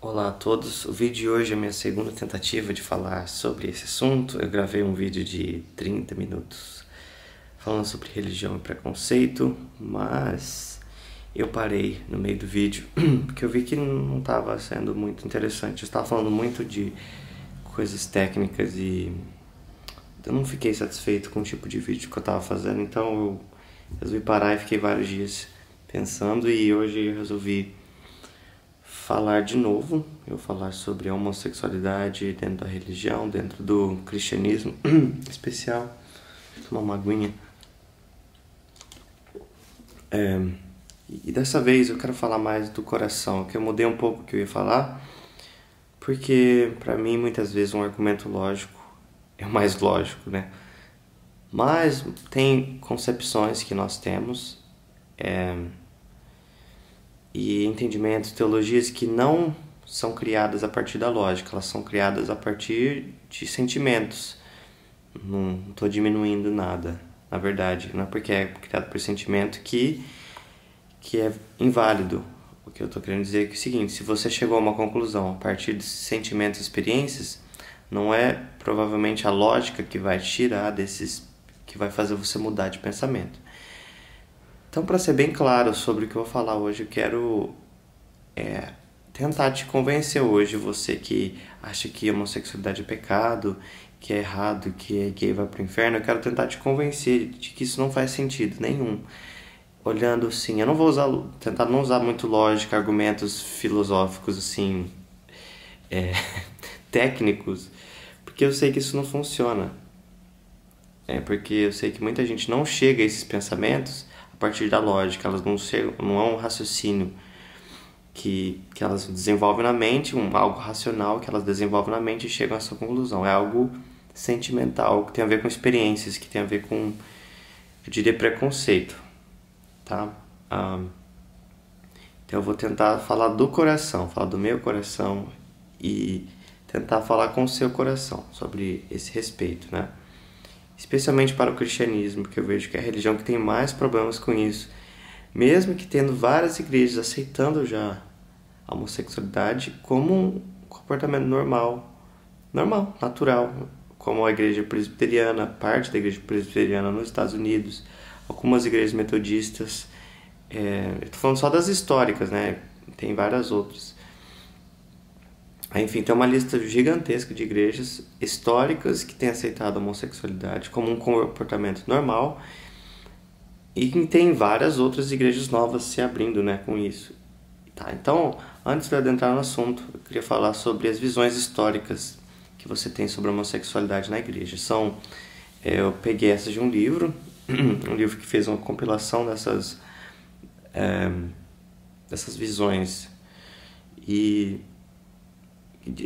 Olá a todos, o vídeo de hoje é a minha segunda tentativa de falar sobre esse assunto. Eu gravei um vídeo de 30 minutos falando sobre religião e preconceito, mas eu parei no meio do vídeo porque eu vi que não estava sendo muito interessante. Eu estava falando muito de coisas técnicas e eu não fiquei satisfeito com o tipo de vídeo que eu estava fazendo, então eu resolvi parar e fiquei vários dias pensando e hoje eu resolvi falar de novo. Eu vou falar sobre a homossexualidade dentro da religião, dentro do cristianismo, em especial. Vou tomar uma aguinha. E dessa vez eu quero falar mais do coração, que eu mudei um pouco o que eu ia falar, porque para mim muitas vezes um argumento lógico é o mais lógico, né? Mas tem concepções que nós temos e entendimentos, teologias que não são criadas a partir da lógica, elas são criadas a partir de sentimentos. Não estou diminuindo nada, na verdade, não é porque é criado por sentimento que é inválido. O que eu estou querendo dizer é que é o seguinte: se você chegou a uma conclusão a partir de sentimentos e experiências, não é provavelmente a lógica que vai tirar desses, que vai fazer você mudar de pensamento. Então, para ser bem claro sobre o que eu vou falar hoje, eu quero tentar te convencer hoje, você que acha que homossexualidade é pecado, que é errado, que é gay vai pro inferno. Eu quero tentar te convencer de que isso não faz sentido nenhum. Olhando assim, eu não vou tentar não usar muito lógica, argumentos filosóficos assim, técnicos, porque eu sei que isso não funciona. Porque eu sei que muita gente não chega a esses pensamentos a partir da lógica, elas não chegam, não é um raciocínio que elas desenvolvem na mente, algo racional que elas desenvolvem na mente e chegam a essa conclusão. É algo sentimental, que tem a ver com experiências, que tem a ver com, eu diria, preconceito, tá? Então eu vou tentar falar do coração, falar do meu coração e tentar falar com o seu coração sobre esse respeito, né? Especialmente para o cristianismo, porque eu vejo que é a religião que tem mais problemas com isso. Mesmo que tendo várias igrejas aceitando já a homossexualidade como um comportamento normal, natural, como a igreja presbiteriana, parte da igreja presbiteriana nos Estados Unidos, algumas igrejas metodistas, eu estou falando só das históricas, né? Tem várias outras. Enfim, tem uma lista gigantesca de igrejas históricas que têm aceitado a homossexualidade como um comportamento normal, e tem várias outras igrejas novas se abrindo, né, com isso. Tá, então, antes de adentrar no assunto, eu queria falar sobre as visões históricas que você tem sobre a homossexualidade na igreja. Eu peguei essas de um livro, um livro que fez uma compilação dessas visões, e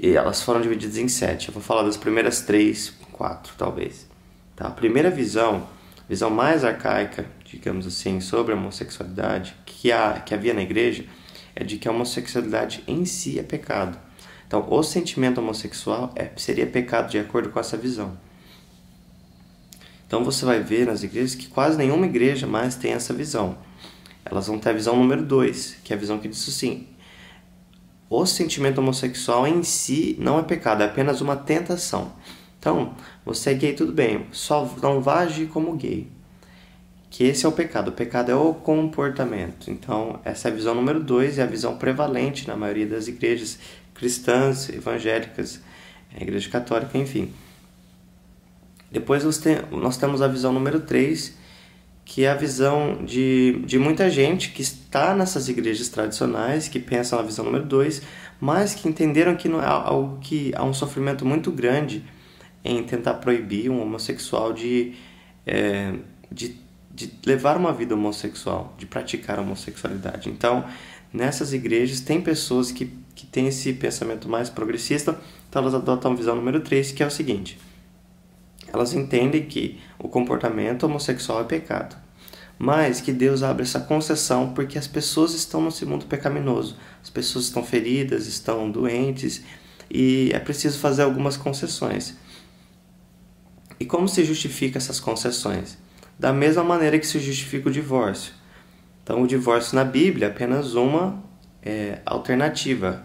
elas foram divididas em 7. Eu vou falar das primeiras 3, 4 talvez. Tá? A primeira visão mais arcaica, digamos assim, sobre a homossexualidade que havia na igreja, é de que a homossexualidade em si é pecado. Então, o sentimento homossexual seria pecado de acordo com essa visão. Então, você vai ver nas igrejas que quase nenhuma igreja mais tem essa visão. Elas vão ter a visão número 2, que é a visão que diz assim: o sentimento homossexual em si não é pecado, é apenas uma tentação. Então, você é gay, tudo bem, só não vá agir como gay. Que esse é o pecado é o comportamento. Então, essa é a visão número 2 e a visão prevalente na maioria das igrejas cristãs, evangélicas, igreja católica, enfim. Depois nós temos a visão número 3, que é a visão de muita gente que está nessas igrejas tradicionais, que pensam na visão número 2, mas que entenderam que não é algo, que há um sofrimento muito grande em tentar proibir um homossexual de levar uma vida homossexual, de praticar a homossexualidade. Então, nessas igrejas tem pessoas que têm esse pensamento mais progressista, então elas adotam a visão número 3, que é o seguinte: elas entendem que o comportamento homossexual é pecado, mas que Deus abre essa concessão porque as pessoas estão nesse mundo pecaminoso, as pessoas estão feridas, estão doentes, e é preciso fazer algumas concessões. E como se justifica essas concessões? Da mesma maneira que se justifica o divórcio. Então, o divórcio na Bíblia é apenas uma alternativa.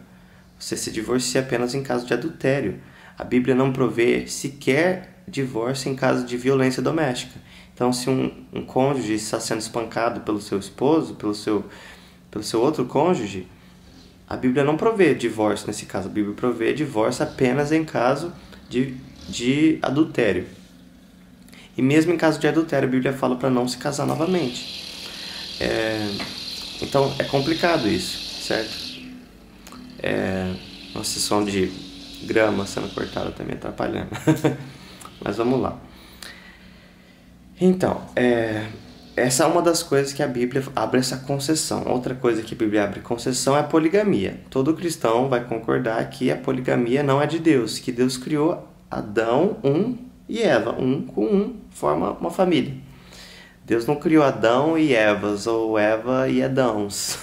Você se divorcia apenas em caso de adultério. A Bíblia não provê sequer divórcio em caso de violência doméstica. Então, se um cônjuge está sendo espancado pelo seu esposo, pelo seu outro cônjuge, a Bíblia não provê divórcio nesse caso. A Bíblia provê divórcio apenas em caso de adultério. E mesmo em caso de adultério, a Bíblia fala para não se casar novamente. Então, é complicado isso, certo? Nossa, som de grama sendo cortada tá me atrapalhando. Mas vamos lá. Então, essa é uma das coisas que a Bíblia abre essa concessão. Outra coisa que a Bíblia abre concessão é a poligamia. Todo cristão vai concordar que a poligamia não é de Deus, que Deus criou Adão, e Eva, com forma uma família. Deus não criou Adão e Evas, ou Eva e Adãos.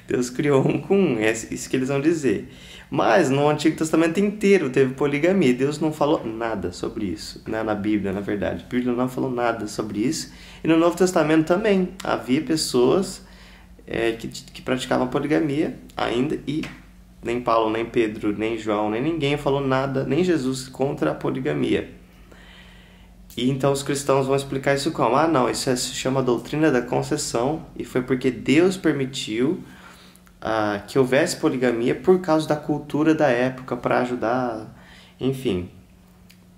Deus criou com é isso que eles vão dizer. Mas no Antigo Testamento inteiro teve poligamia. Deus não falou nada sobre isso, né? Na Bíblia, na verdade. A Bíblia não falou nada sobre isso. E no Novo Testamento também havia pessoas que praticavam poligamia ainda. E nem Paulo, nem Pedro, nem João, nem ninguém falou nada, nem Jesus, contra a poligamia. E então os cristãos vão explicar isso como? Não, isso se chama doutrina da concessão. E foi porque Deus permitiu que houvesse poligamia por causa da cultura da época, para ajudar, enfim,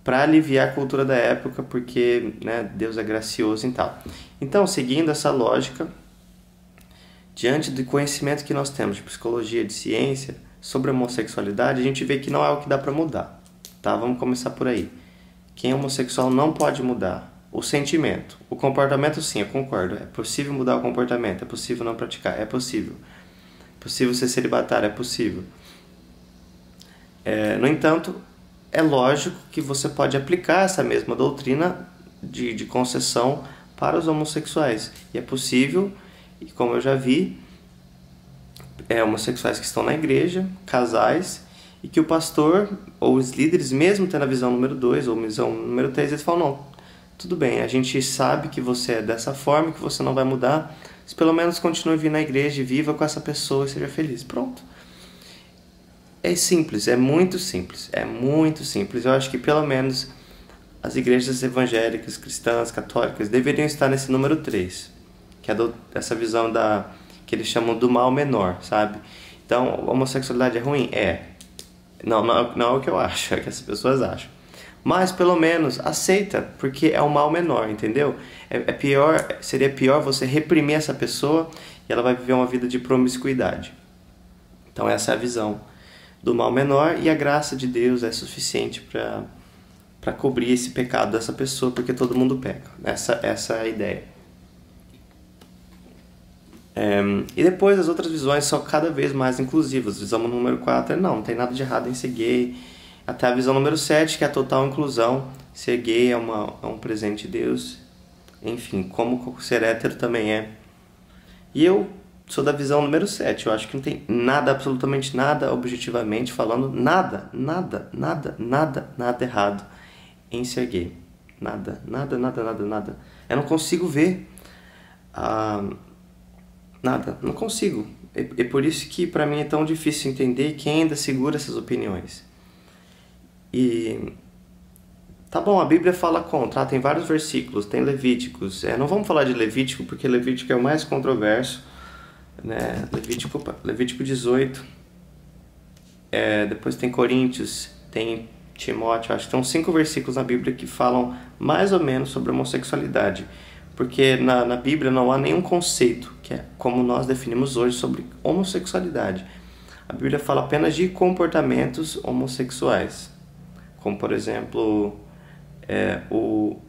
para aliviar a cultura da época, porque, né, Deus é gracioso e tal. Então, seguindo essa lógica, diante do conhecimento que nós temos de psicologia, de ciência, sobre a homossexualidade, a gente vê que não é o que dá para mudar, tá? Vamos começar por aí. Quem é homossexual não pode mudar o sentimento. O comportamento, sim, eu concordo. É possível mudar o comportamento, é possível não praticar, é possível. Possível ser celibatário, é possível. No entanto, é lógico que você pode aplicar essa mesma doutrina de concessão para os homossexuais. E é possível, e como eu já vi, homossexuais que estão na igreja, casais, e que o pastor ou os líderes, mesmo tendo a visão número 2 ou visão número 3, eles falam, não, tudo bem, a gente sabe que você é dessa forma, que você não vai mudar, mas pelo menos continue vindo na igreja e viva com essa pessoa e seja feliz. Pronto. É simples, é muito simples. É muito simples. Eu acho que pelo menos as igrejas evangélicas, cristãs, católicas deveriam estar nesse número 3, que é essa visão que eles chamam do mal menor, sabe? Então, a homossexualidade é ruim? Não é o que eu acho, é o que as pessoas acham. Mas pelo menos aceita, porque é o mal menor, entendeu? Seria pior você reprimir essa pessoa e ela vai viver uma vida de promiscuidade. Então essa é a visão do mal menor, e a graça de Deus é suficiente para cobrir esse pecado dessa pessoa, porque todo mundo peca. Essa é a ideia. E depois as outras visões são cada vez mais inclusivas. Visão número 4 não tem nada de errado em ser gay. Até a visão número 7, que é a total inclusão. Ser gay é um presente de Deus. Enfim, como ser hétero também é. E eu sou da visão número 7. Eu acho que não tem nada, absolutamente nada, objetivamente falando, nada errado em ser gay. Nada. Eu não consigo ver nada, não consigo. É por isso que para mim é tão difícil entender quem ainda segura essas opiniões. E tá bom, a Bíblia fala contra, tem vários versículos, tem Levíticos. Não vamos falar de Levítico, porque Levítico é o mais controverso, né? Levítico 18. Depois tem Coríntios, tem Timóteo. Acho que tem 5 versículos na Bíblia que falam mais ou menos sobre a homossexualidade. Porque na Bíblia não há nenhum conceito, que é como nós definimos hoje, sobre homossexualidade. A Bíblia fala apenas de comportamentos homossexuais. Como, por exemplo,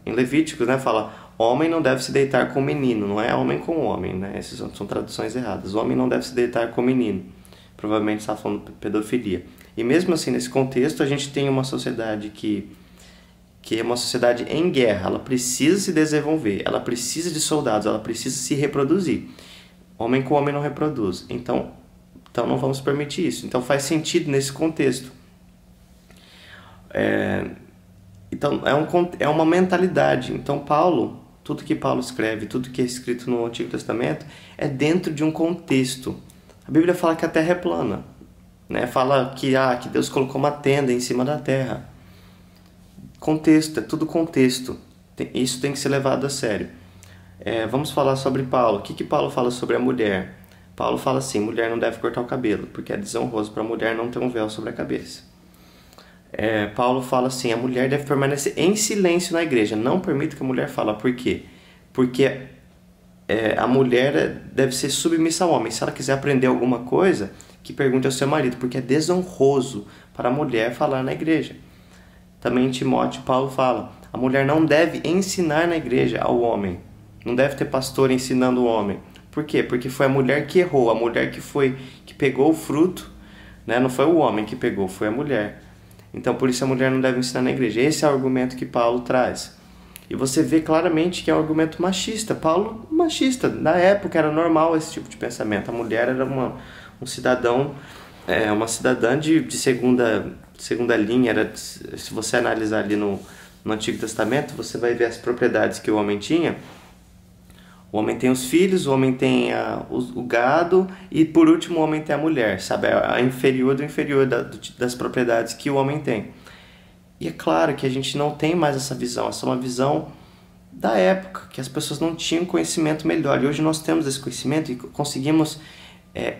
em Levíticos, né, fala: homem não deve se deitar com menino, não é homem com homem, né? Essas são traduções erradas. O homem não deve se deitar com menino. Provavelmente está falando de pedofilia. E mesmo assim, nesse contexto, a gente tem uma sociedade que é uma sociedade em guerra. Ela precisa se desenvolver, ela precisa de soldados, ela precisa se reproduzir. Homem com homem não reproduz. Então não vamos permitir isso. Então faz sentido nesse contexto. Então é uma mentalidade. Então tudo que Paulo escreve, tudo que é escrito no Antigo Testamento é dentro de um contexto. A Bíblia fala que a Terra é plana. né? Fala que Deus colocou uma tenda em cima da terra. Contexto, é tudo contexto. Isso tem que ser levado a sério. Vamos falar sobre Paulo. O que Paulo fala sobre a mulher? Paulo fala assim: mulher não deve cortar o cabelo, porque é desonroso para a mulher não ter um véu sobre a cabeça. Paulo fala assim: a mulher deve permanecer em silêncio na igreja. Não permita que a mulher fale. Por quê? Porque a mulher deve ser submissa ao homem. Se ela quiser aprender alguma coisa, que pergunte ao seu marido, porque é desonroso para a mulher falar na igreja. Também em Timóteo, Paulo fala: a mulher não deve ensinar na igreja ao homem. Não deve ter pastor ensinando o homem. Por quê? Porque foi a mulher que errou, a mulher que pegou o fruto, né? Não foi o homem que pegou, foi a mulher. Então, por isso a mulher não deve ensinar na igreja. Esse é o argumento que Paulo traz. E você vê claramente que é um argumento machista. Paulo, machista. Na época era normal esse tipo de pensamento. A mulher era um cidadão, uma cidadã de segunda linha. Se você analisar ali no Antigo Testamento, você vai ver as propriedades que o homem tinha. O homem tem os filhos, o homem tem o gado e, por último, o homem tem a mulher, sabe? A inferior do inferior das propriedades que o homem tem. E é claro que a gente não tem mais essa visão. Essa é uma visão da época, que as pessoas não tinham conhecimento melhor. E hoje nós temos esse conhecimento e conseguimos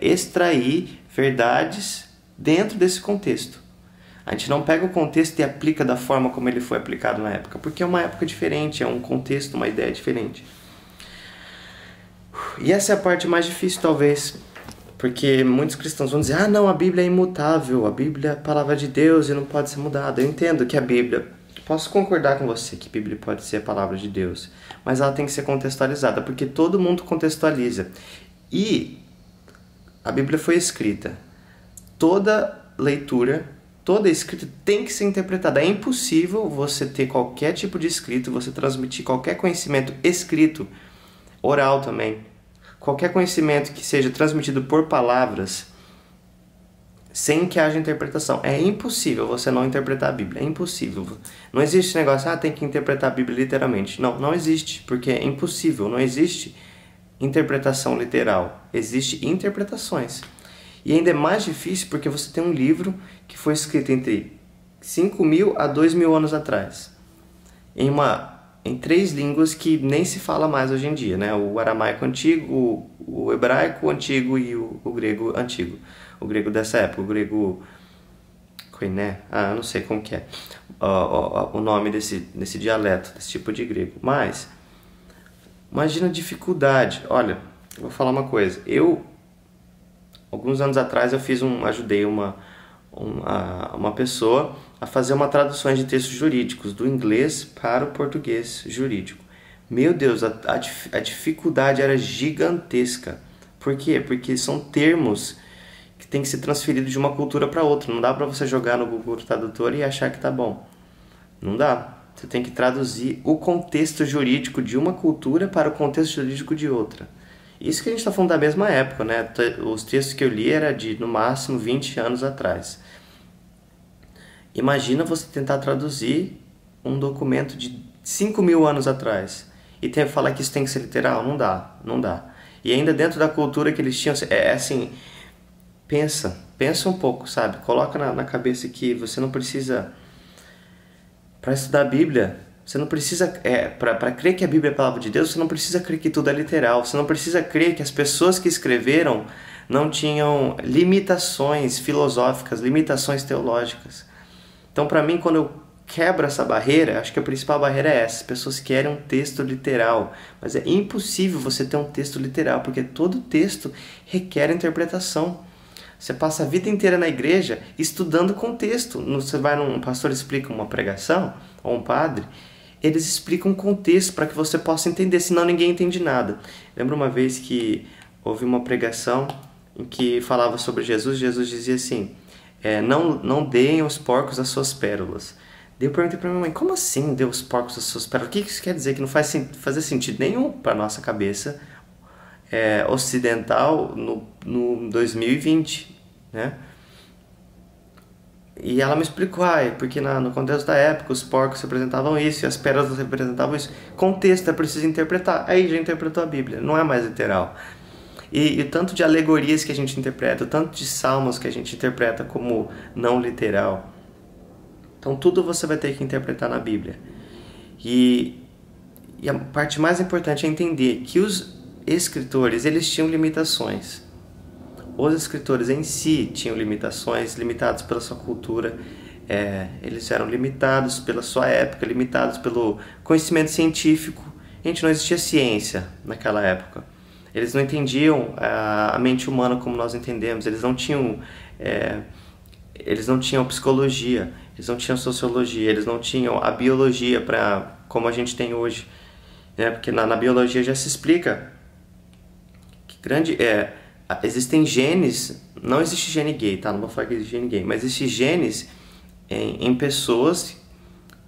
extrair verdades dentro desse contexto. A gente não pega o contexto e aplica da forma como ele foi aplicado na época, porque é uma época diferente, é um contexto, uma ideia diferente. E essa é a parte mais difícil, talvez, porque muitos cristãos vão dizer: não, a Bíblia é imutável, a Bíblia é a palavra de Deus e não pode ser mudada. Eu entendo que a Bíblia, posso concordar com você que a Bíblia pode ser a palavra de Deus, mas ela tem que ser contextualizada, porque todo mundo contextualiza. E a Bíblia foi escrita. Toda leitura, toda escrita tem que ser interpretada. É impossível você ter qualquer tipo de escrito, você transmitir qualquer conhecimento escrito, oral também, qualquer conhecimento que seja transmitido por palavras, sem que haja interpretação. É impossível você não interpretar a Bíblia. É impossível. Não existe esse negócio: tem que interpretar a Bíblia literalmente. Não existe, porque é impossível. Não existe interpretação literal. Existem interpretações. E ainda é mais difícil porque você tem um livro que foi escrito entre 5.000 a 2.000 anos atrás, em 3 línguas que nem se fala mais hoje em dia, né? O aramaico antigo, o hebraico antigo e o grego antigo. O grego dessa época, o grego koiné, não sei como que é o nome desse dialeto, desse tipo de grego. Mas imagina a dificuldade. Olha, eu vou falar uma coisa. Alguns anos atrás, ajudei uma pessoa a fazer uma tradução de textos jurídicos do inglês para o português jurídico. Meu Deus, a dificuldade era gigantesca. Por quê? Porque são termos que tem que ser transferidos de uma cultura para outra. Não dá para você jogar no Google Tradutor e achar que tá bom. Não dá. Você tem que traduzir o contexto jurídico de uma cultura para o contexto jurídico de outra. Isso que a gente está falando da mesma época, né? Os textos que eu li eram de, no máximo, 20 anos atrás. Imagina você tentar traduzir um documento de 5.000 anos atrás e falar que isso tem que ser literal. Não dá. E ainda dentro da cultura que eles tinham, assim, pensa um pouco, sabe? Coloca na cabeça que você não precisa, para estudar a Bíblia, você não precisa, para crer que a Bíblia é a palavra de Deus, você não precisa crer que tudo é literal. Você não precisa crer que as pessoas que escreveram não tinham limitações filosóficas, limitações teológicas. Então, para mim, quando eu quebro essa barreira, acho que a principal barreira é essa: as pessoas querem um texto literal, mas é impossível você ter um texto literal, porque todo texto requer interpretação. Você passa a vida inteira na igreja estudando contexto. Você vai um pastor explica uma pregação, ou um padre, eles explicam contexto para que você possa entender, senão ninguém entende nada. Lembro uma vez que houve uma pregação em que falava sobre Jesus. Jesus dizia assim: não deem aos porcos as suas pérolas. Daí eu perguntei para minha mãe: como assim dê aos porcos as suas pérolas? O que isso quer dizer? Que não faz fazer sentido nenhum para a nossa cabeça ocidental no 2020, né? E ela me explicou: porque no contexto da época os porcos representavam isso e as pérolas representavam isso. Contexto, é preciso interpretar. Aí já interpretou a Bíblia, não é mais literal. E o tanto de alegorias que a gente interpreta, o tanto de salmos que a gente interpreta como não literal. Então tudo você vai ter que interpretar na Bíblia. E a parte mais importante é entender que os escritores, eles tinham limitações. Os escritores em si tinham limitações, limitados pela sua cultura, eles eram limitados pela sua época, limitados pelo conhecimento científico. Gente, não existia ciência naquela época. Eles não entendiam a mente humana como nós entendemos, eles não tinham psicologia, eles não tinham sociologia, eles não tinham a biologia como a gente tem hoje. Porque na biologia já se explica que existem genes, não existe gene gay, tá? Não vou falar que existe gene gay, mas existem genes em pessoas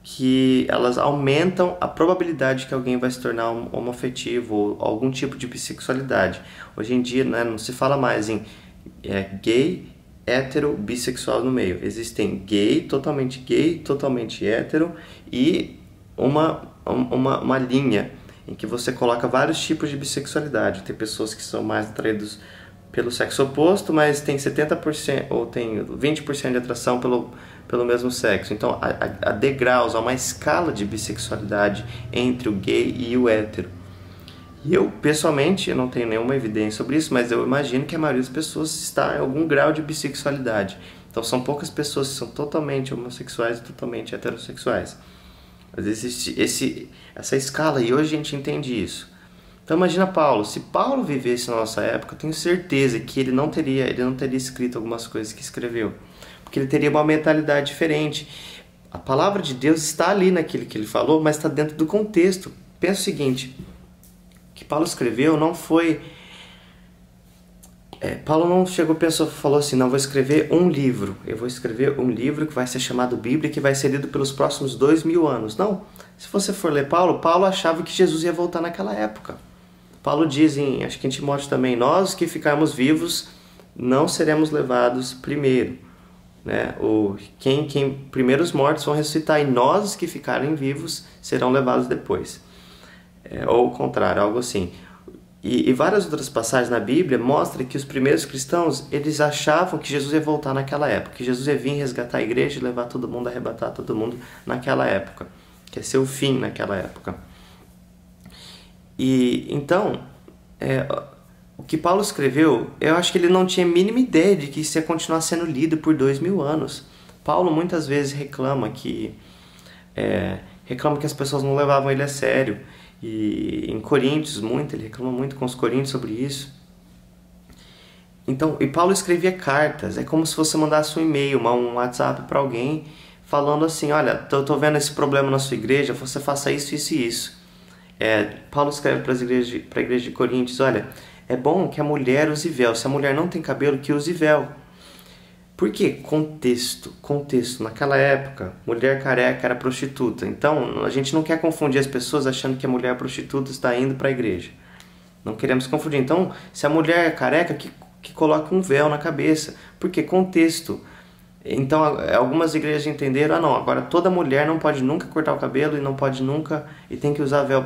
que elas aumentam a probabilidade de que alguém vai se tornar homoafetivo ou algum tipo de bissexualidade. Hoje em dia, né, não se fala mais em gay, hétero, bissexual no meio. Existem gay, totalmente hétero e uma linha em que você coloca vários tipos de bissexualidade. Tem pessoas que são mais atraídas pelo sexo oposto, mas tem 70% ou tem 20% de atração pelo mesmo sexo. Então, há degraus, há uma escala de bissexualidade entre o gay e o hétero. E eu, pessoalmente, eu não tenho nenhuma evidência sobre isso, mas eu imagino que a maioria das pessoas está em algum grau de bissexualidade. Então, são poucas pessoas que são totalmente homossexuais e totalmente heterossexuais. Mas existe essa escala e hoje a gente entende isso. Então imagina Paulo, se Paulo vivesse na nossa época, eu tenho certeza que ele não teria escrito algumas coisas que escreveu, porque ele teria uma mentalidade diferente. A palavra de Deus está ali naquilo que ele falou, mas está dentro do contexto. Pensa o seguinte, o que Paulo escreveu não foi... Paulo não chegou e falou assim, não, vou escrever um livro. Eu vou escrever um livro que vai ser chamado Bíblia, que vai ser lido pelos próximos 2000 anos. Não, se você for ler Paulo achava que Jesus ia voltar naquela época. Paulo diz, acho que em Timóteo também, nós que ficarmos vivos não seremos levados primeiro. Né? Primeiro os mortos vão ressuscitar e nós que ficarem vivos serão levados depois. Ou o contrário, algo assim. E várias outras passagens na Bíblia mostram que os primeiros cristãos, eles achavam que Jesus ia voltar naquela época, que Jesus ia vir resgatar a igreja e levar todo mundo, arrebatar todo mundo naquela época, que ia ser o fim naquela época. E então, o que Paulo escreveu, eu acho que ele não tinha a mínima ideia de que isso ia continuar sendo lido por 2000 anos. Paulo muitas vezes reclama que as pessoas não levavam ele a sério. E em Coríntios, ele reclama muito com os coríntios sobre isso. Então, e Paulo escrevia cartas, é como se você mandasse um e-mail, um WhatsApp para alguém, falando assim, olha, eu tô vendo esse problema na sua igreja, você faça isso, isso e isso. Paulo escreve para a igreja de Coríntios, olha, é bom que a mulher use véu, se a mulher não tem cabelo, que use véu. Por quê? Contexto. Naquela época, mulher careca era prostituta. Então, a gente não quer confundir as pessoas achando que a mulher prostituta está indo para a igreja. Não queremos confundir. Então, se a mulher é careca, que coloque um véu na cabeça. Por quê? Contexto. Então, algumas igrejas entenderam, não, agora toda mulher não pode nunca cortar o cabelo e não pode nunca, e tem que usar véu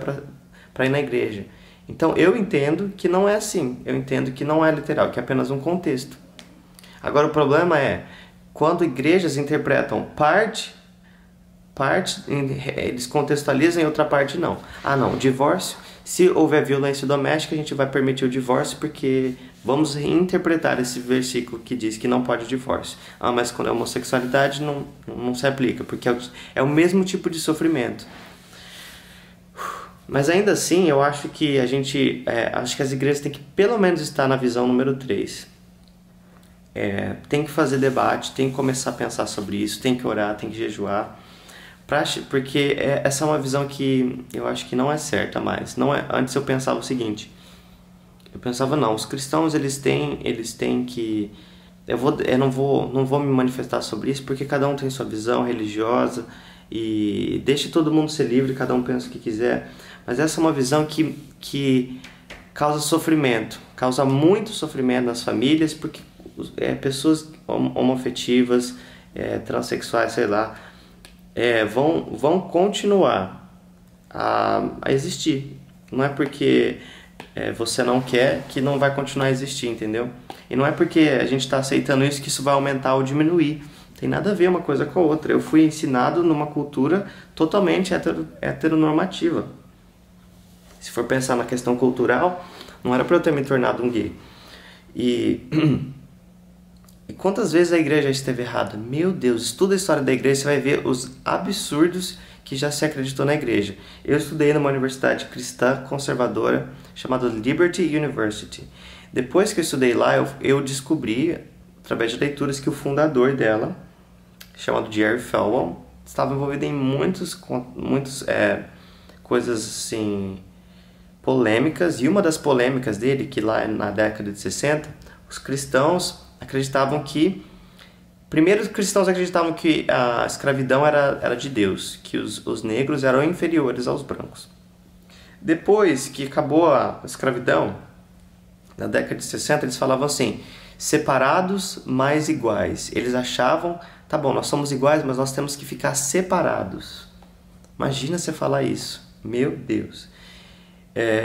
para ir na igreja. Então, eu entendo que não é assim. Eu entendo que não é literal, que é apenas um contexto. Agora o problema é, quando igrejas interpretam parte, eles contextualizam e outra parte não. Ah não, divórcio, se houver violência doméstica a gente vai permitir o divórcio porque vamos reinterpretar esse versículo que diz que não pode divórcio. Ah, mas quando é homossexualidade não se aplica, porque é o mesmo tipo de sofrimento. Mas ainda assim eu acho que acho que as igrejas têm que pelo menos estar na visão número 3. Tem que fazer debate, tem que começar a pensar sobre isso, tem que orar, tem que jejuar, porque essa é uma visão que eu acho que não é certa mais. Antes eu pensava o seguinte, os cristãos eles têm que, eu não vou me manifestar sobre isso porque cada um tem sua visão religiosa e deixe todo mundo ser livre, cada um pensa o que quiser, mas essa é uma visão que causa sofrimento, causa muito sofrimento nas famílias, porque pessoas homoafetivas, transexuais, sei lá, vão continuar a existir. Não é porque você não quer, que não vai continuar a existir, entendeu? E não é porque a gente está aceitando isso que isso vai aumentar ou diminuir. Tem nada a ver uma coisa com a outra. Eu fui ensinado numa cultura totalmente heteronormativa. Se for pensar na questão cultural, não era para eu ter me tornado um gay. E quantas vezes a igreja esteve errada? Meu Deus, estuda a história da igreja, você vai ver os absurdos que já se acreditou na igreja. Eu estudei numa universidade cristã conservadora chamada Liberty University. Depois que eu estudei lá, eu descobri, através de leituras, que o fundador dela, chamado Jerry Falwell, estava envolvido em muitas coisas assim, polêmicas. E uma das polêmicas dele, que lá na década de 60, os cristãos acreditavam que... Primeiro, os cristãos acreditavam que a escravidão era de Deus, que os negros eram inferiores aos brancos. Depois que acabou a escravidão, na década de 60, eles falavam assim, separados, mas iguais. Eles achavam, tá bom, nós somos iguais, mas nós temos que ficar separados. Imagina você falar isso, meu Deus.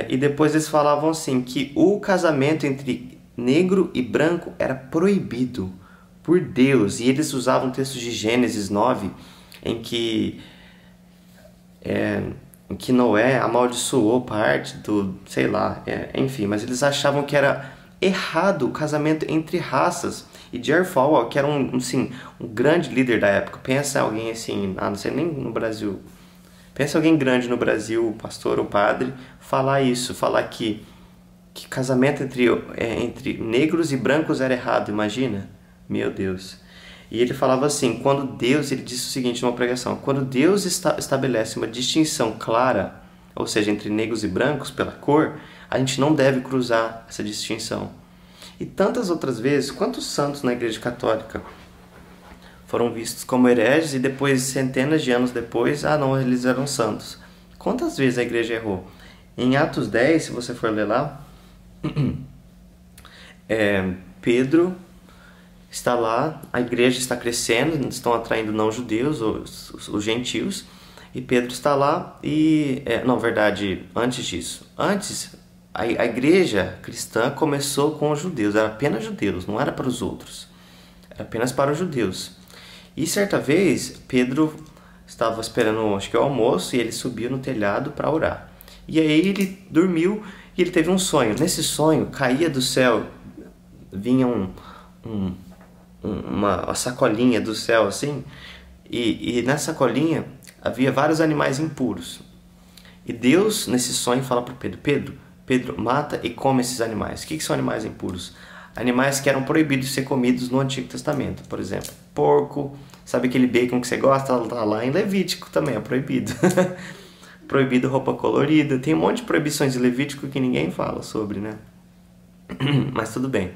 E depois eles falavam assim, que o casamento entre negro e branco era proibido por Deus, e eles usavam textos de Gênesis 9, em que Noé amaldiçoou parte do, sei lá, enfim, mas eles achavam que era errado o casamento entre raças. E Jerry Falwell, que era um grande líder da época, pensa alguém assim, não sei nem no Brasil, pensa alguém grande no Brasil, pastor ou padre, falar isso, falar que casamento entre negros e brancos era errado, imagina? Meu Deus. E ele falava assim, ele disse o seguinte numa pregação, quando Deus estabelece uma distinção clara, ou seja, entre negros e brancos pela cor, a gente não deve cruzar essa distinção. E tantas outras vezes, quantos santos na Igreja Católica foram vistos como hereges e depois, centenas de anos depois, não, eles eram santos. Quantas vezes a Igreja errou? Em Atos 10, se você for ler lá, Pedro está lá, a igreja está crescendo, estão atraindo não-judeus, os gentios, e Pedro está lá e... antes disso. A igreja cristã começou com os judeus, era apenas judeus, não era para os outros, era apenas para os judeus. E certa vez, Pedro estava esperando, acho que o almoço, e ele subiu no telhado para orar. E aí ele dormiu e ele teve um sonho. Nesse sonho, caía do céu, vinha uma sacolinha do céu assim, e nessa sacolinha havia vários animais impuros. E Deus, nesse sonho, fala para Pedro, mata e come esses animais. O que são animais impuros? Animais que eram proibidos de ser comidos no Antigo Testamento. Por exemplo, porco, sabe aquele bacon que você gosta? Tá lá em Levítico também, é proibido. Proibido roupa colorida. Tem um monte de proibições de Levítico que ninguém fala sobre, né? Mas tudo bem.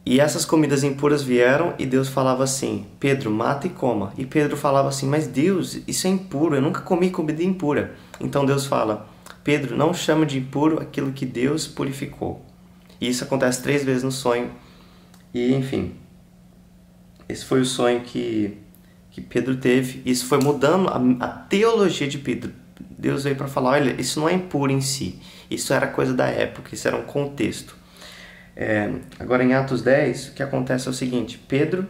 E essas comidas impuras vieram e Deus falava assim, Pedro, mata e coma. E Pedro falava assim, mas Deus, isso é impuro, eu nunca comi comida impura. Então Deus fala, Pedro, não chama de impuro aquilo que Deus purificou. E isso acontece 3 vezes no sonho. E enfim, esse foi o sonho que Pedro teve. Isso foi mudando a teologia de Pedro. Deus veio para falar, olha, isso não é impuro em si. Isso era coisa da época, isso era um contexto. Agora em Atos 10, o que acontece é o seguinte, Pedro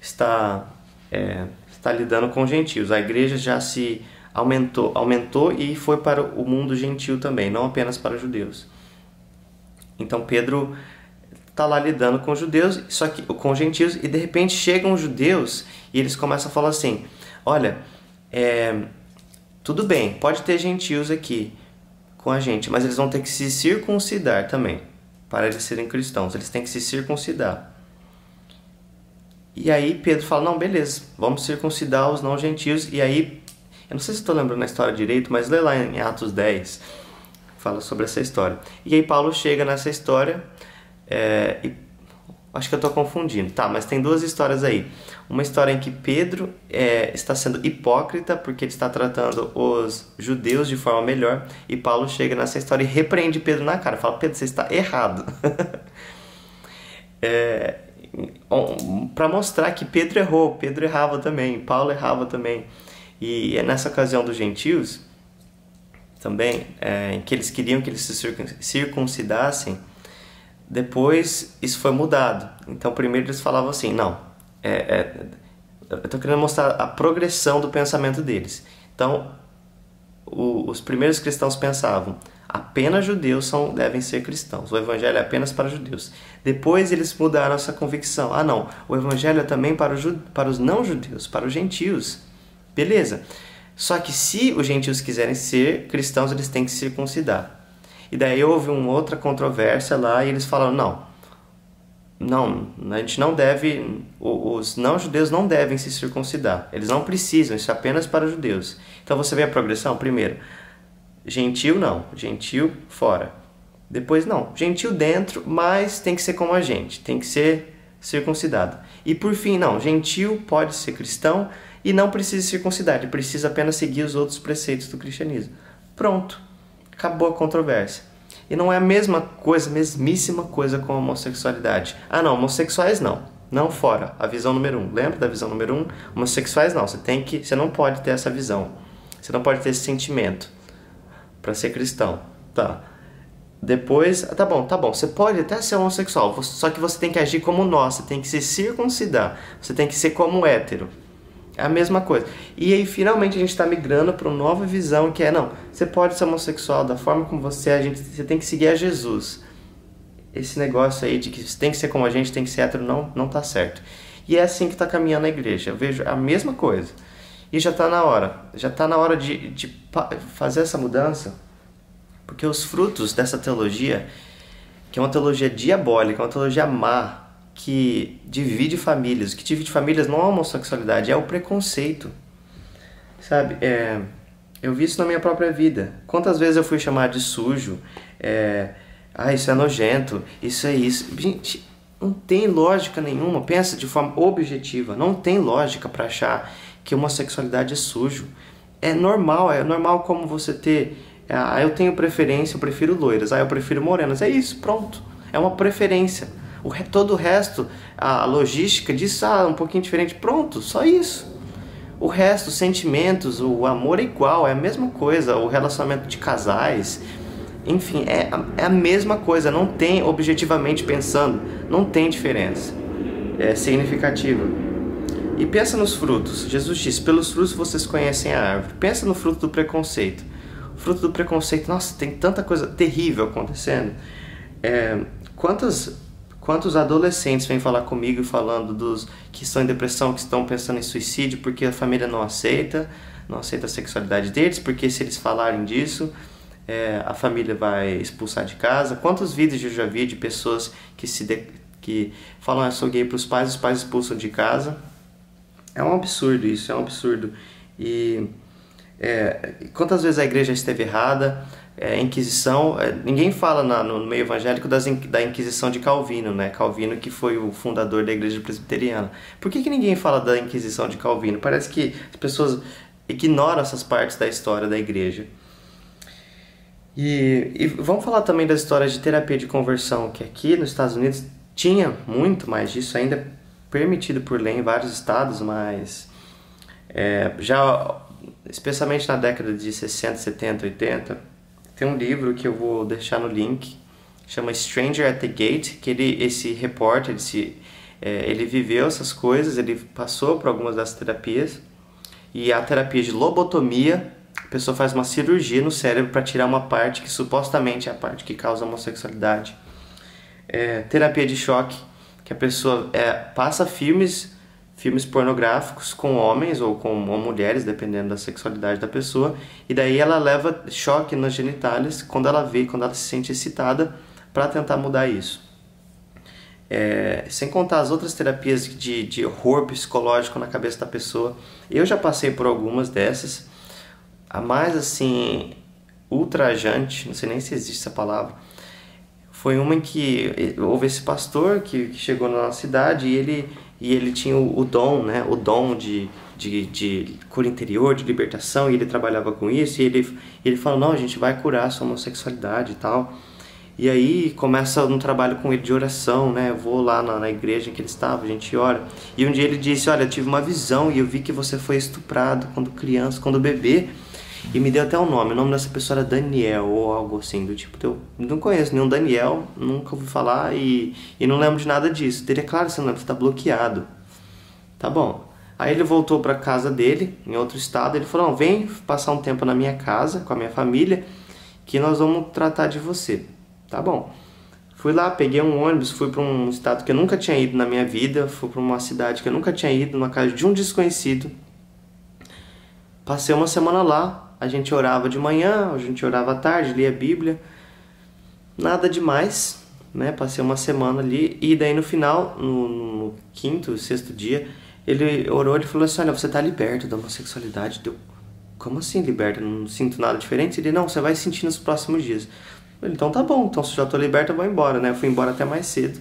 está lidando com gentios. A igreja já se aumentou e foi para o mundo gentil também, não apenas para os judeus. Então Pedro está lá lidando com os judeus, só que com os gentios, e de repente chegam os judeus e eles começam a falar assim, olha, tudo bem, pode ter gentios aqui com a gente, mas eles vão ter que se circuncidar também, para eles serem cristãos, eles têm que se circuncidar. E aí Pedro fala, não, beleza, vamos circuncidar os não gentios. E aí, eu não sei se estou lembrando a história direito, mas lê lá em Atos 10, fala sobre essa história. E aí Paulo chega nessa história, e acho que eu estou confundindo, tá, mas tem 2 histórias aí. Uma história em que Pedro está sendo hipócrita porque ele está tratando os judeus de forma melhor, e Paulo chega nessa história e repreende Pedro na cara, fala, Pedro, você está errado. Para mostrar que Pedro errou, Pedro errava também, Paulo errava também. E é nessa ocasião dos gentios, também, em que eles queriam que eles se circuncidassem. Depois isso foi mudado. Então primeiro eles falavam assim, não, eu estou querendo mostrar a progressão do pensamento deles. Então os primeiros cristãos pensavam, apenas judeus devem ser cristãos, o evangelho é apenas para judeus. Depois eles mudaram essa convicção, não, o evangelho é também para os não judeus, para os gentios. Beleza, só que se os gentios quiserem ser cristãos, eles têm que se circuncidar. E daí houve uma outra controvérsia lá e eles falaram, não, a gente não deve, os não-judeus não devem se circuncidar. Eles não precisam, isso é apenas para os judeus. Então você vê a progressão? Primeiro, gentil não, gentil fora. Depois não, gentil dentro, mas tem que ser como a gente, tem que ser circuncidado. E por fim, não, gentil pode ser cristão e não precisa circuncidar, ele precisa apenas seguir os outros preceitos do cristianismo. Pronto, acabou a controvérsia. E não é a mesma coisa, mesmíssima coisa com a homossexualidade. Não, homossexuais não fora, a visão número 1. Lembra da visão número 1? Homossexuais não, você não pode ter essa visão, você não pode ter esse sentimento para ser cristão, tá? Depois, tá bom, você pode até ser homossexual, só que você tem que agir como nós, você tem que se circuncidar, você tem que ser como hétero. É a mesma coisa. E aí, finalmente, a gente está migrando para uma nova visão que você pode ser homossexual da forma como você é, você tem que seguir a Jesus. Esse negócio aí de que você tem que ser como a gente, tem que ser hétero, não tá certo. E é assim que está caminhando a igreja. Eu vejo a mesma coisa. E já está na hora de fazer essa mudança, porque os frutos dessa teologia, que é uma teologia diabólica, uma teologia má, que divide famílias. O que divide famílias não é a homossexualidade, é o preconceito. Sabe? Eu vi isso na minha própria vida. Quantas vezes eu fui chamado de sujo? Isso é nojento, isso é isso. Gente, não tem lógica nenhuma. Pensa de forma objetiva. Não tem lógica para achar que homossexualidade é sujo. É normal como você ter... eu tenho preferência, eu prefiro loiras. Eu prefiro morenas. É isso, pronto. É uma preferência. Todo o resto, a logística disso, um pouquinho diferente, pronto, só isso. O resto, os sentimentos, o amor é igual, é a mesma coisa, o relacionamento de casais, enfim, é a mesma coisa, não tem, objetivamente pensando, não tem diferença, é significativa. E pensa nos frutos, Jesus disse, pelos frutos vocês conhecem a árvore. Pensa no fruto do preconceito. O fruto do preconceito, nossa, tem tanta coisa terrível acontecendo. Quantos adolescentes vêm falar comigo falando dos que estão em depressão, que estão pensando em suicídio porque a família não aceita a sexualidade deles, porque se eles falarem disso, a família vai expulsar de casa. Quantos vídeos eu já vi de pessoas que falam, eu sou gay para os pais expulsam de casa. É um absurdo isso, é um absurdo. E quantas vezes a igreja esteve errada? Inquisição, ninguém fala no meio evangélico da Inquisição de Calvino, né? Calvino, que foi o fundador da igreja presbiteriana. Por que ninguém fala da Inquisição de Calvino? Parece que as pessoas ignoram essas partes da história da igreja. E vamos falar também das histórias de terapia de conversão, que aqui nos Estados Unidos tinha muito mais disso, ainda é permitido por lei em vários estados, mas já, especialmente na década de 60, 70, 80, tem um livro que eu vou deixar no link, chama Stranger at the Gate, que esse repórter, ele viveu essas coisas, ele passou por algumas das terapias, e a terapia de lobotomia, a pessoa faz uma cirurgia no cérebro para tirar uma parte que supostamente é a parte que causa homossexualidade. Terapia de choque, que a pessoa passa filmes pornográficos com homens ou com mulheres, dependendo da sexualidade da pessoa, e daí ela leva choque nas genitálias quando ela se sente excitada, para tentar mudar isso. Sem contar as outras terapias de horror psicológico na cabeça da pessoa. Eu já passei por algumas dessas. A mais assim ultrajante, não sei nem se existe essa palavra, foi uma em que houve esse pastor que chegou na nossa cidade e ele tinha o dom, né? O dom de cura interior, de libertação, e ele trabalhava com isso, e ele falou, não, a gente vai curar a sua homossexualidade e tal. E aí começa um trabalho com ele de oração, né? Eu vou lá na igreja em que ele estava, a gente ora. E um dia ele disse, olha, eu tive uma visão e eu vi que você foi estuprado quando criança, quando bebê. E me deu até um nome. O nome dessa pessoa era Daniel ou algo assim, do tipo. Eu não conheço nenhum Daniel, nunca ouvi falar e não lembro de nada disso. Ele, claro, você não lembra, você tá bloqueado. Tá bom. Aí ele voltou pra casa dele, em outro estado. Ele falou, não, vem passar um tempo na minha casa, com a minha família, que nós vamos tratar de você. Tá bom. Fui lá, peguei um ônibus, fui para um estado que eu nunca tinha ido na minha vida, fui para uma cidade que eu nunca tinha ido, numa casa de um desconhecido. Passei uma semana lá, a gente orava de manhã, a gente orava à tarde, lia a Bíblia. Nada demais, né? Passei uma semana ali e daí no final, no quinto, sexto dia, ele orou e falou assim, olha, você tá liberto da homossexualidade. Deu, como assim liberto? Eu não sinto nada diferente? Ele, não, você vai sentir nos próximos dias. Eu, então tá bom, então se já tô liberto eu vou embora, né? Eu fui embora até mais cedo.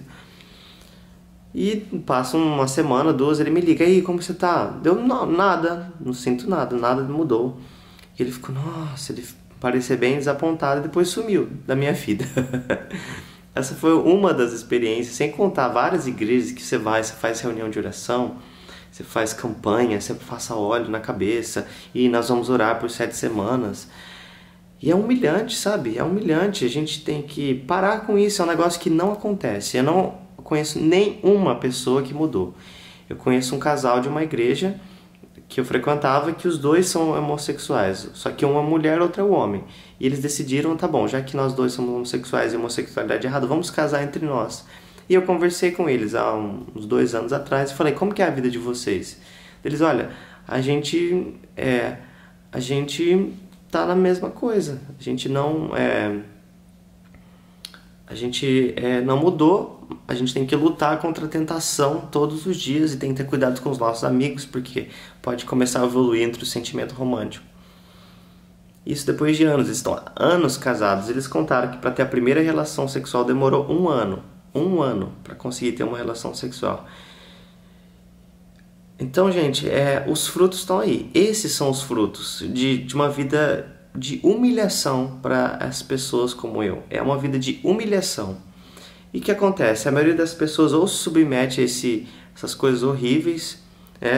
E passa uma semana, duas, ele me liga, aí, como você tá? Deu, não, nada, não sinto nada, nada mudou. E ele ficou, nossa, ele parecia bem desapontado e depois sumiu da minha vida. Essa foi uma das experiências, sem contar várias igrejas que você vai, você faz reunião de oração, você faz campanha, você passa óleo na cabeça e nós vamos orar por 7 semanas. E é humilhante, sabe? É humilhante, a gente tem que parar com isso, é um negócio que não acontece. Eu não conheço nenhuma pessoa que mudou. Eu conheço um casal de uma igreja que eu frequentava que os dois são homossexuais, só que uma mulher e outra é o homem. E eles decidiram, tá bom, já que nós dois somos homossexuais e homossexualidade é errada, vamos casar entre nós. E eu conversei com eles há uns 2 anos atrás e falei, como que é a vida de vocês? Eles, olha, a gente tá na mesma coisa, a gente não mudou, a gente tem que lutar contra a tentação todos os dias e tem que ter cuidado com os nossos amigos, porque pode começar a evoluir entre o sentimento romântico. Isso depois de anos, eles estão há anos casados. Eles contaram que para ter a primeira relação sexual demorou 1 ano. 1 ano para conseguir ter uma relação sexual. Então, gente, os frutos estão aí. Esses são os frutos de uma vida de humilhação para as pessoas como eu. É uma vida de humilhação. E o que acontece? A maioria das pessoas ou se submete a essas coisas horríveis,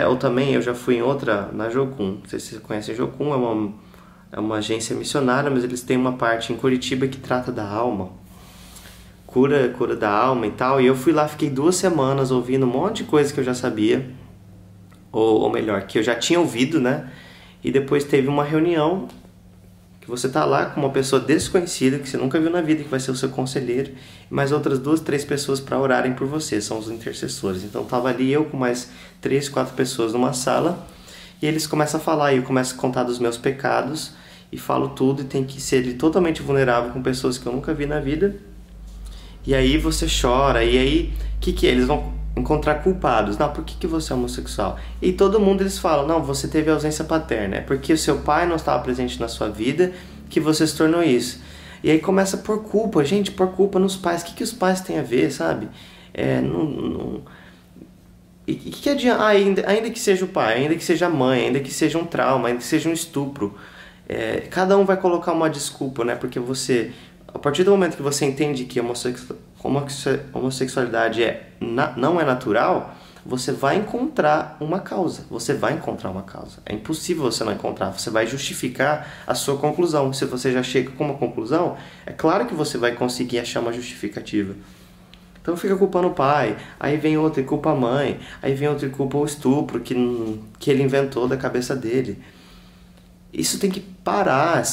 ou também eu já fui em outra, na Jocum. Não sei se vocês conhecem a Jocum, é uma agência missionária, mas eles têm uma parte em Curitiba que trata da alma. Cura da alma e tal. E eu fui lá, fiquei 2 semanas ouvindo um monte de coisa que eu já sabia. Ou melhor, que eu já tinha ouvido, né? E depois teve uma reunião que você tá lá com uma pessoa desconhecida que você nunca viu na vida, que vai ser o seu conselheiro, e mais outras 2, 3 pessoas para orarem por você, são os intercessores. Então tava ali eu com mais 3, 4 pessoas numa sala, e eles começam a falar, e eu começo a contar dos meus pecados, e falo tudo, e tem que ser ali totalmente vulnerável com pessoas que eu nunca vi na vida. E aí você chora, e aí, o que é? Eles vão encontrar culpados. Não, por que você é homossexual? E todo mundo eles falam, não, você teve ausência paterna, é porque o seu pai não estava presente na sua vida que você se tornou isso. E aí começa por culpa, gente, por culpa nos pais. O que os pais têm a ver, sabe? E que adianta, ainda que seja o pai, ainda que seja a mãe, ainda que seja um trauma, ainda que seja um estupro, cada um vai colocar uma desculpa, né? Porque você, a partir do momento que você entende que homossexualidade não é natural, você vai encontrar uma causa. É impossível você não encontrar. Você vai justificar a sua conclusão. Se você já chega com uma conclusão, é claro que você vai conseguir achar uma justificativa. Então fica culpando o pai, aí vem outro e culpa a mãe, aí vem outro e culpa o estupro que ele inventou da cabeça dele. Isso tem que parar.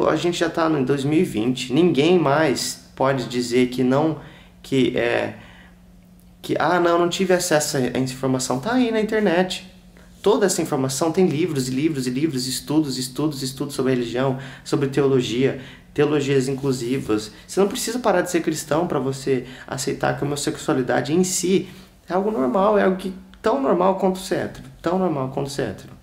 A gente já está em 2020. Ninguém mais pode dizer que não tive acesso a essa informação. Tá aí na internet. Toda essa informação tem livros e livros e livros, estudos sobre religião, sobre teologias inclusivas. Você não precisa parar de ser cristão para você aceitar que a homossexualidade em si é algo normal, é algo tão normal quanto ser hétero,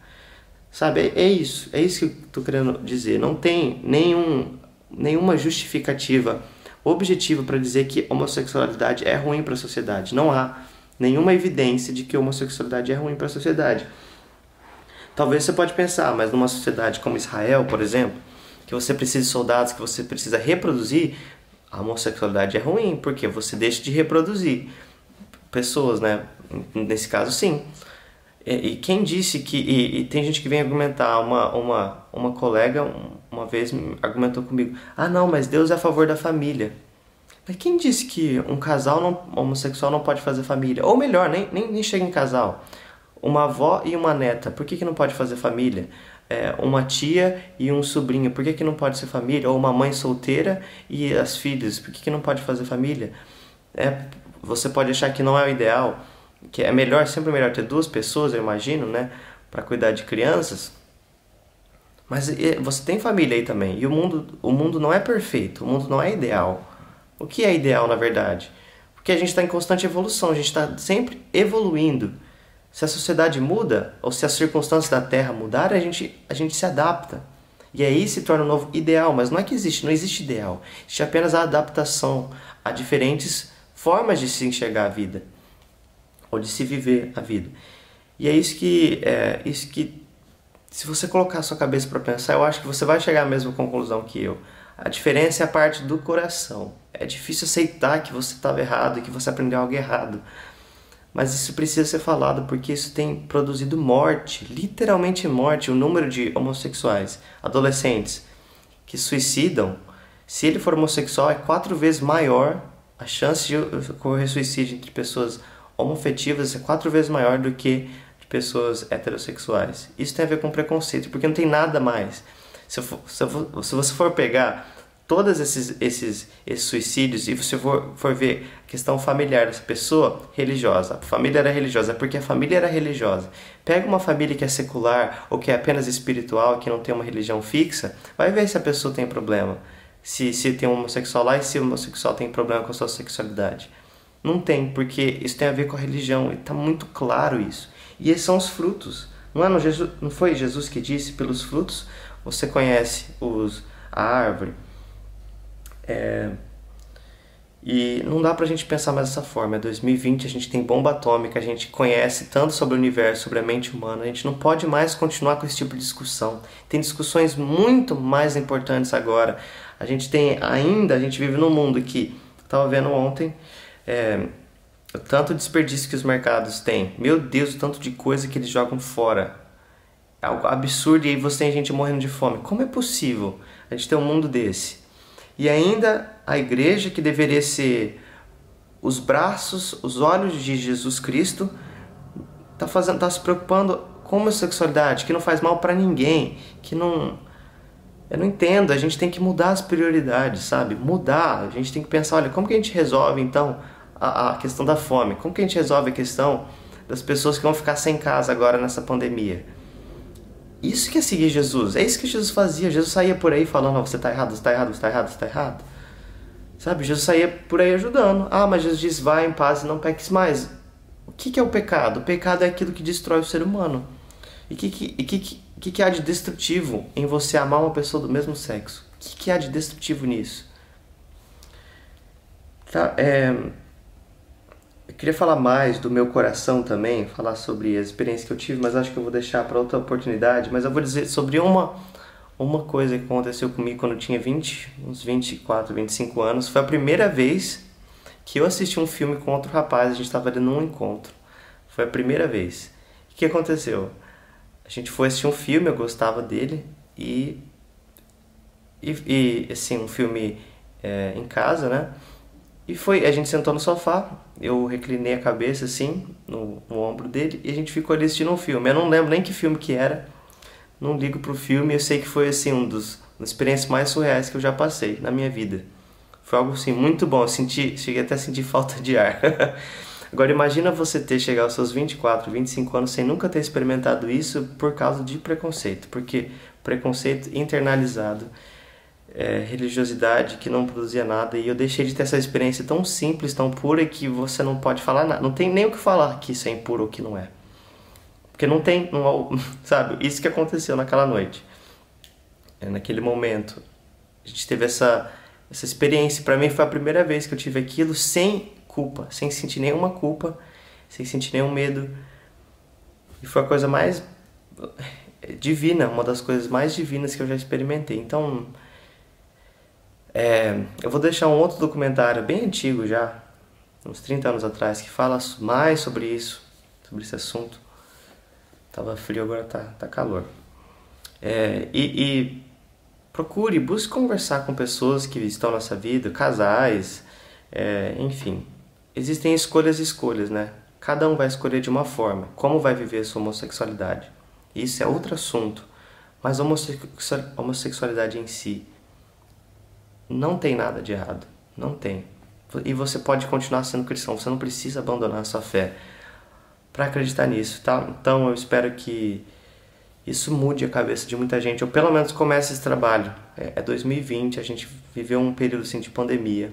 Sabe, é isso que eu tô querendo dizer. Não tem nenhuma justificativa objetiva para dizer que homossexualidade é ruim para a sociedade. Não há nenhuma evidência de que homossexualidade é ruim para a sociedade. Talvez você pode pensar, mas numa sociedade como Israel, por exemplo, que você precisa de soldados, que você precisa reproduzir, a homossexualidade é ruim, porque você deixa de reproduzir pessoas, né? Nesse caso, sim. E quem disse que... E tem gente que vem argumentar, uma colega uma vez argumentou comigo, ah não, mas Deus é a favor da família. Mas quem disse que um casal homossexual não pode fazer família? Ou melhor, nem chega em casal. Uma avó e uma neta, por que não pode fazer família? Uma tia e um sobrinho, por que não pode ser família? Ou uma mãe solteira e as filhas, por que não pode fazer família? Você pode achar que não é o ideal, que é melhor, sempre melhor ter duas pessoas, eu imagino, né, para cuidar de crianças. Mas você tem família aí também, e o mundo não é perfeito, o mundo não é ideal. O que é ideal, na verdade? Porque a gente está em constante evolução, a gente está sempre evoluindo. Se a sociedade muda, ou se as circunstâncias da Terra mudarem, a gente se adapta. E aí se torna um novo ideal, mas não é que não existe ideal. Existe apenas a adaptação a diferentes formas de se enxergar a vida, ou de se viver a vida. E é isso que se você colocar a sua cabeça para pensar, eu acho que você vai chegar à mesma conclusão que eu. A diferença é a parte do coração. É difícil aceitar que você estava errado e que você aprendeu algo errado. Mas isso precisa ser falado porque isso tem produzido morte, literalmente morte. O número de homossexuais, adolescentes, que suicidam, se ele for homossexual, é 4 vezes maior. A chance de ocorrer suicídio entre pessoas homoafetivas é 4 vezes maior do que de pessoas heterossexuais. Isso tem a ver com preconceito, porque não tem nada mais. Se você for pegar todos esses suicídios e você for ver a questão familiar dessa pessoa religiosa, a família era religiosa, é porque a família era religiosa. Pega uma família que é secular ou que é apenas espiritual, que não tem uma religião fixa, vai ver se a pessoa tem problema. Se tem um homossexual lá e se o homossexual tem problema com a sua sexualidade. Não tem, porque isso tem a ver com a religião, e está muito claro isso. E esses são os frutos. Não foi Jesus que disse, pelos frutos você conhece a árvore? E não dá pra gente pensar mais dessa forma. É 2020, a gente tem bomba atômica, a gente conhece tanto sobre o universo, sobre a mente humana. A gente não pode mais continuar com esse tipo de discussão. Tem discussões muito mais importantes agora. A gente vive num mundo que, estava vendo ontem, o tanto desperdício que os mercados têm. Meu Deus, o tanto de coisa que eles jogam fora. É algo absurdo, e aí você tem gente morrendo de fome. Como é possível a gente ter um mundo desse? E ainda a igreja, que deveria ser os braços, os olhos de Jesus Cristo, tá se preocupando com a homossexualidade, que não faz mal para ninguém, que não... Eu não entendo, a gente tem que mudar as prioridades, sabe? Mudar, a gente tem que pensar, olha, como que a gente resolve então a questão da fome? Como que a gente resolve a questão das pessoas que vão ficar sem casa agora nessa pandemia? Isso que é seguir Jesus, é isso que Jesus fazia. Jesus saía por aí falando, oh, você está errado, você está errado, você está errado, você está errado. Sabe, Jesus saía por aí ajudando. Ah, mas Jesus diz, vai em paz e não peques mais. O que é o pecado? O pecado é aquilo que destrói o ser humano. E o que há de destrutivo em você amar uma pessoa do mesmo sexo? O que há de destrutivo nisso? Eu queria falar mais do meu coração também, falar sobre as experiências que eu tive, mas acho que eu vou deixar para outra oportunidade. Mas eu vou dizer sobre uma coisa que aconteceu comigo quando eu tinha uns 24, 25 anos. Foi a primeira vez que eu assisti um filme com outro rapaz, a gente estava ali num encontro. Foi a primeira vez. O que aconteceu? A gente foi assistir um filme, eu gostava dele, e assim, um filme em casa, né? E a gente sentou no sofá, eu reclinei a cabeça assim, no ombro dele, e a gente ficou ali assistindo um filme. Eu não lembro nem que filme que era, não ligo pro filme, eu sei que foi assim, uma das experiências mais surreais que eu já passei na minha vida. Foi algo assim, muito bom, cheguei até a sentir falta de ar. Agora imagina você chegar aos seus 24, 25 anos sem nunca ter experimentado isso por causa de preconceito, porque preconceito internalizado, religiosidade que não produzia nada, e eu deixei de ter essa experiência tão simples, tão pura, que você não pode falar nada, não tem nem o que falar que isso é impuro ou que não é, porque não tem, sabe, isso que aconteceu naquela noite, naquele momento, a gente teve essa experiência. Para mim foi a primeira vez que eu tive aquilo sem culpa, sem sentir nenhuma culpa, sem sentir nenhum medo, e foi a coisa mais divina, uma das coisas mais divinas que eu já experimentei. Então eu vou deixar um outro documentário bem antigo já, uns 30 anos atrás, que fala mais sobre isso, sobre esse assunto. Tava frio, agora tá calor. E busque conversar com pessoas que estão nessa vida, casais, enfim. Existem escolhas e escolhas, né? Cada um vai escolher de uma forma. Como vai viver sua homossexualidade? Isso é outro assunto. Mas a homossexualidade em si não tem nada de errado. Não tem. E você pode continuar sendo cristão. Você não precisa abandonar a sua fé para acreditar nisso, tá? Então eu espero que isso mude a cabeça de muita gente, ou pelo menos comece esse trabalho. É 2020, a gente viveu um período assim, de pandemia.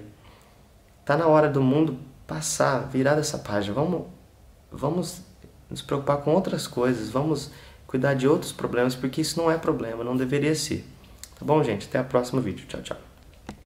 Tá na hora do mundo passar, virar dessa página. Vamos nos preocupar com outras coisas, vamos cuidar de outros problemas, porque isso não é problema, não deveria ser. Tá bom, gente? Até o próximo vídeo. Tchau, tchau.